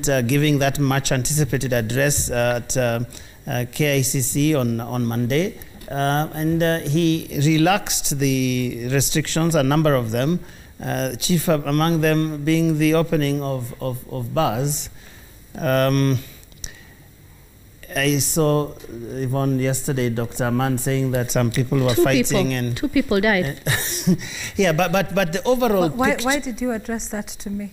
Giving that much anticipated address at KICC on Monday, and he relaxed the restrictions, a number of them, chief among them being the opening of bars. I saw Yvonne yesterday, Dr. Aman, saying that some people were fighting and 2 people died. Yeah, but the overall why did you address that to me?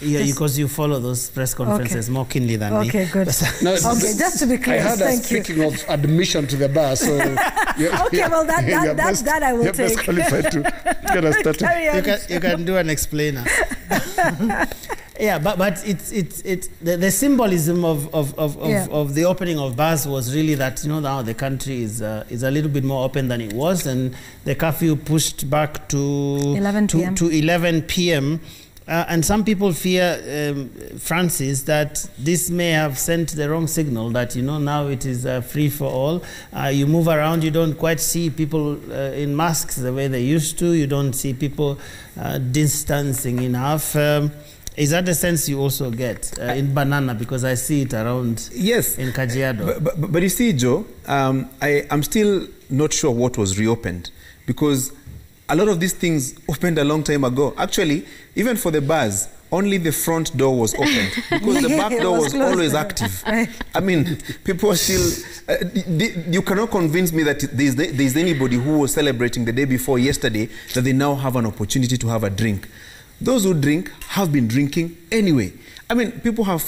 Yeah, because you follow those press conferences more keenly than me. Okay, good. No, okay, just to be clear, I heard us speaking of admission to the bar, so... Okay, well, that I will you're take. best qualified to get us started. You can do an explainer. Yeah, but it's the symbolism of the opening of bars was really that, you know, now the country is a little bit more open than it was, and the curfew pushed back to 11 p.m. And some people fear, Francis, that this may have sent the wrong signal, that, you know, now it is free for all. You move around, you don't quite see people in masks the way they used to. You don't see people distancing enough. Is that the sense you also get in Banana? Because I see it around in Kajiado. But you see, Joe, I'm still not sure what was reopened, because a lot of these things opened a long time ago. Actually, even for the bars, only the front door was opened, because the back door was always active. I mean, people still... you cannot convince me that there's anybody who was celebrating the day before yesterday that they now have an opportunity to have a drink. Those who drink have been drinking anyway. I mean, people had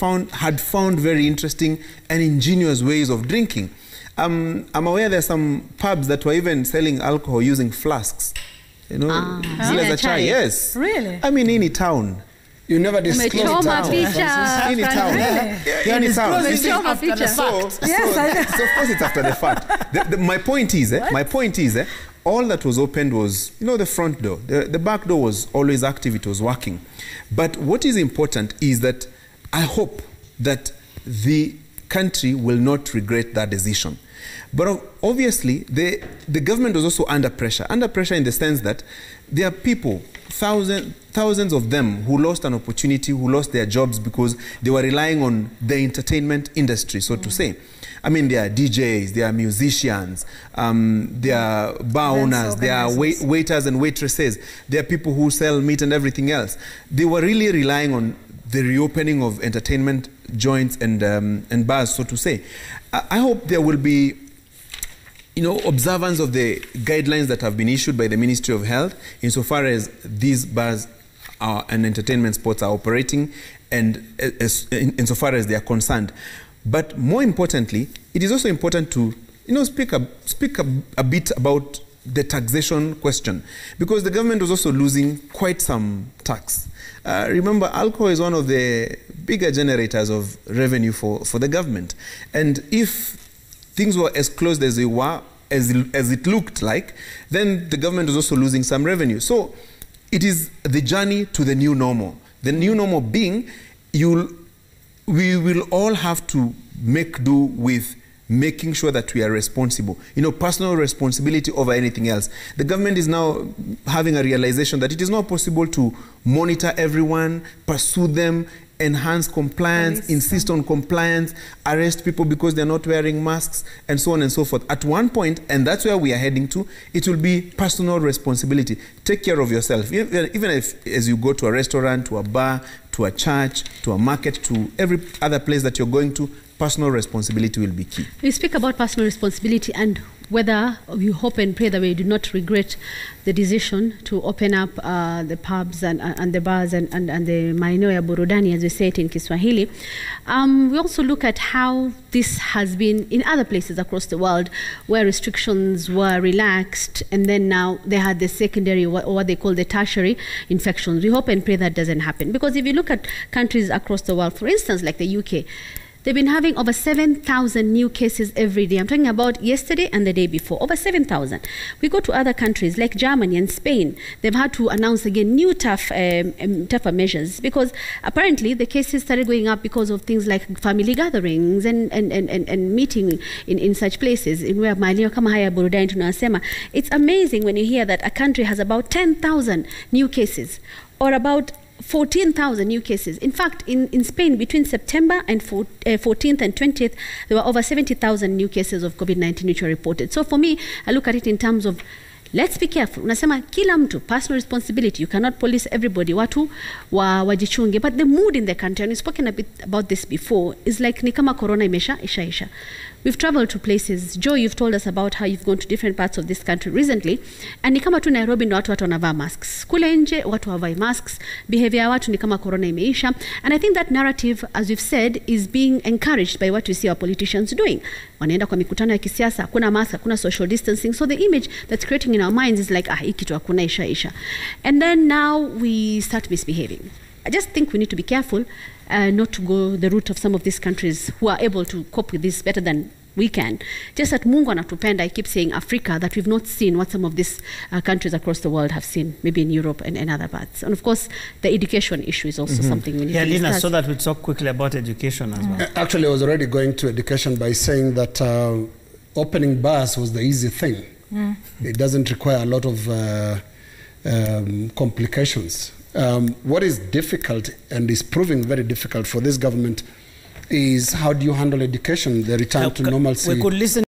found very interesting and ingenious ways of drinking. I'm aware there are some pubs that were even selling alcohol using flasks. You know, yes. Really? I mean, any town. You never disclose town. Any town. Really? Any town. Yes, so of course it's after the fact. My point is, all that was opened was, you know, the front door. The back door was always active. It was working. But what is important is that I hope that the country will not regret that decision. But obviously, the government was also under pressure in the sense that there are people, thousands of them, who lost an opportunity, who lost their jobs because they were relying on the entertainment industry, so to say. I mean, there are DJs, there are musicians, there are bar owners, there are waiters and waitresses, there are people who sell meat and everything else. They were really relying on the reopening of entertainment joints and bars, so to say. I hope there will be, you know, observance of the guidelines that have been issued by the Ministry of Health insofar as these bars and entertainment spots are operating, and insofar as they are concerned. But more importantly, it is also important to, you know, speak a bit about the taxation question, because the government was also losing quite some tax. Remember, alcohol is one of the bigger generators of revenue for the government. And if things were as closed as they were, as it looked like, then the government was also losing some revenue. So it is the journey to the new normal. The new normal being, we will all have to make do with making sure that we are responsible. You know, personal responsibility over anything else. The government is now having a realization that it is not possible to monitor everyone, pursue them, enhance compliance, insist on compliance, arrest people because they're not wearing masks, and so on and so forth. At one point, and that's where we are heading to, it will be personal responsibility. Take care of yourself. Even if, as you go to a restaurant, to a bar, to a church, to a market, to every other place that you're going to, personal responsibility will be key. We speak about personal responsibility and whether we hope and pray that we do not regret the decision to open up the pubs and the bars and the maeneo ya burudani, as we say it in Kiswahili. We also look at how this has been in other places across the world where restrictions were relaxed, and then now they had the secondary, or what they call the tertiary infections. We hope and pray that doesn't happen, because if you look at countries across the world, for instance, like the UK, they've been having over 7,000 new cases every day. I'm talking about yesterday and the day before, over 7,000. We go to other countries like Germany and Spain. They've had to announce again new tougher measures, because apparently the cases started going up because of things like family gatherings and meeting in such places. In where maeneo kama haya burudani tunasema, it's amazing when you hear that a country has about 10,000 new cases, or about 14,000 new cases. In fact, in Spain, between September and 14th and 20th, there were over 70,000 new cases of COVID-19 which were reported. So for me, I look at it in terms of, let's be careful. Unasema kila mtu, personal responsibility. You cannot police everybody. Watu wajichunge. But the mood in the country, and we've spoken a bit about this before, is like ni kama corona isha. We've traveled to places. Joe, you've told us about how you've gone to different parts of this country recently. And ni kama tu Nairobi ni watu wanavaa masks. Kule nje, watu hawavai masks. Behavior watu ni kama corona imeisha. And I think that narrative, as we've said, is being encouraged by what we see our politicians doing. Wanaenda kwa mikutano ya kisiasa, kuna mask, kuna social distancing. So the image that's creating in our minds is like, hii kitu hakuna isha. And then now we start misbehaving. I just think we need to be careful not to go the route of some of these countries who are able to cope with this better than we can. Just that Mungu anatupenda, I keep saying Africa, that we've not seen what some of these countries across the world have seen, maybe in Europe and other parts. And of course, the education issue is also something we need to discuss. Lina, so that we talk quickly about education as well. Actually, I was already going to education by saying that opening bars was the easy thing. It doesn't require a lot of complications. What is difficult and is proving very difficult for this government is how do you handle education, the return to normalcy? We could listen